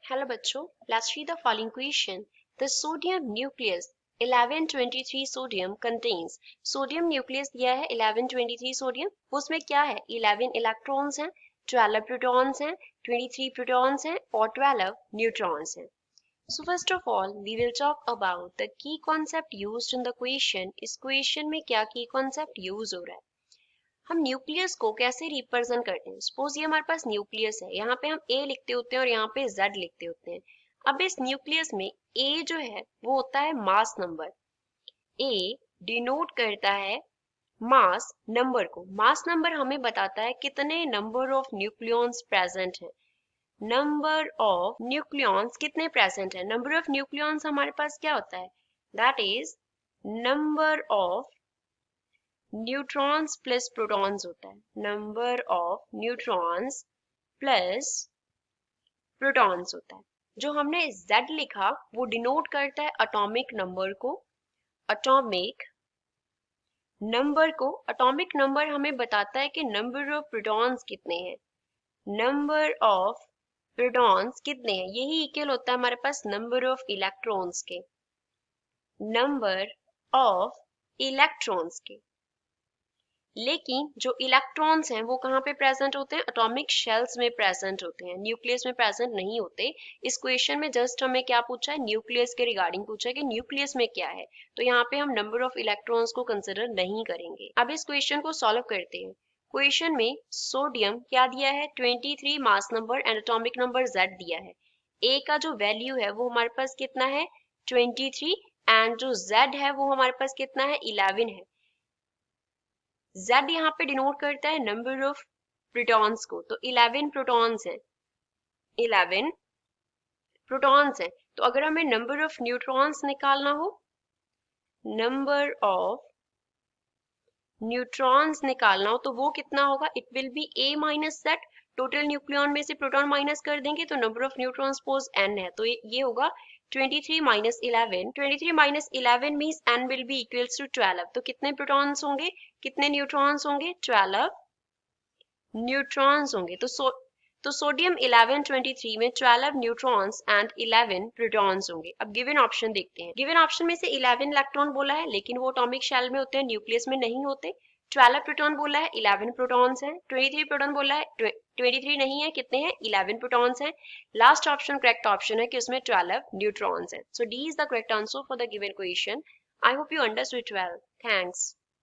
Hello बच्चों, let's read the following question. The sodium nucleus 1123 sodium contains sodium nucleus दिया है 1123 sodium, उसमें क्या है 11 इलेक्ट्रॉन्स हैं, 12 प्रोटॉन्स हैं, 23 प्रोटॉन्स हैं और 12 न्यूट्रॉन्स हैं. So first of all, we will talk about the key concept used in the question. इस question में क्या key concept use हो रहा है. हम न्यूक्लियस को कैसे रिप्रेजेंट करते हैं. सपोज ये हमारे पास न्यूक्लियस है, यहाँ पे हम ए लिखते होते हैं और यहाँ पे जेड लिखते होते हैं. अब इस न्यूक्लियस में ए जो है वो होता है मास नंबर. ए डिनोट करता है मास नंबर को. मास नंबर हमें बताता है कितने नंबर ऑफ न्यूक्लियॉन्स प्रेजेंट है. नंबर ऑफ न्यूक्लियॉन्स कितने प्रेजेंट है. नंबर ऑफ न्यूक्लियॉन्स हमारे पास क्या होता है, that is number of neutrons plus protons होता है. Number of neutrons plus protons होता है. जो हमने Z लिखा वो डिनोट करता है एटॉमिक नंबर को. एटॉमिक नंबर हमें बताता है कि नंबर ऑफ प्रोटॉन्स कितने हैं. नंबर ऑफ प्रोटॉन्स कितने हैं, यही इक्वल होता है हमारे पास नंबर ऑफ इलेक्ट्रॉन्स के. नंबर ऑफ इलेक्ट्रॉन्स के. लेकिन जो इलेक्ट्रॉन्स हैं वो कहाँ पे प्रेजेंट होते हैं, एटॉमिक शेल्स में प्रेजेंट होते हैं, न्यूक्लियस में प्रेजेंट नहीं होते. इस क्वेश्चन में जस्ट हमें क्या पूछा है, न्यूक्लियस के रिगार्डिंग पूछा है कि न्यूक्लियस में क्या है, तो यहाँ पे हम नंबर ऑफ इलेक्ट्रॉन्स को कंसिडर नहीं करेंगे. अब इस क्वेश्चन को सॉल्व करते हैं. क्वेश्चन में सोडियम क्या दिया है 23 mass number and atomic number Z दिया है. ए का जो वैल्यू है वो हमारे पास कितना है 23 एंड जो Z है वो हमारे पास कितना है 11 है. Z यहाँ पे डिनोट करता है नंबर ऑफ प्रोटॉन्स को, तो 11 प्रोटॉन्स हैं. 11 प्रोटॉन्स हैं. तो अगर हमें नंबर ऑफ न्यूट्रॉन्स निकालना हो, नंबर ऑफ न्यूट्रॉन्स निकालना हो तो वो कितना होगा, it will be A minus Z. Total nucleon में से प्रोटॉन माइनस कर देंगे तो number of neutron suppose n है, तो ये होगा 23 minus 11. 23 minus 11 means n will be equals to 12. तो कितने प्रोटॉन्स होंगे, कितने न्यूट्रॉन्स होंगे, 12 न्यूट्रॉन्स होंगे. तो सोडियम 1123 में 12 न्यूट्रॉन्स एंड 11 प्रोटॉन्स होंगे. अब गिवन ऑप्शन देखते हैं. गिवन ऑप्शन में से 11 इलेक्ट्रॉन बोला है लेकिन वो एटॉमिक शेल में होते हैं, न्यूक्लियस में नहीं होते. 12 प्रोटॉन बोला है, 11 प्रोटॉन्स हैं. 23 प्रोटॉन बोला है, 23 नहीं है, कितने हैं 11 प्रोटॉन्स हैं. लास्ट ऑप्शन करेक्ट ऑप्शन है कि उसमें 12 न्यूट्रॉन्स हैं. So D is the correct answer for the given question. I hope you understood well. Thanks.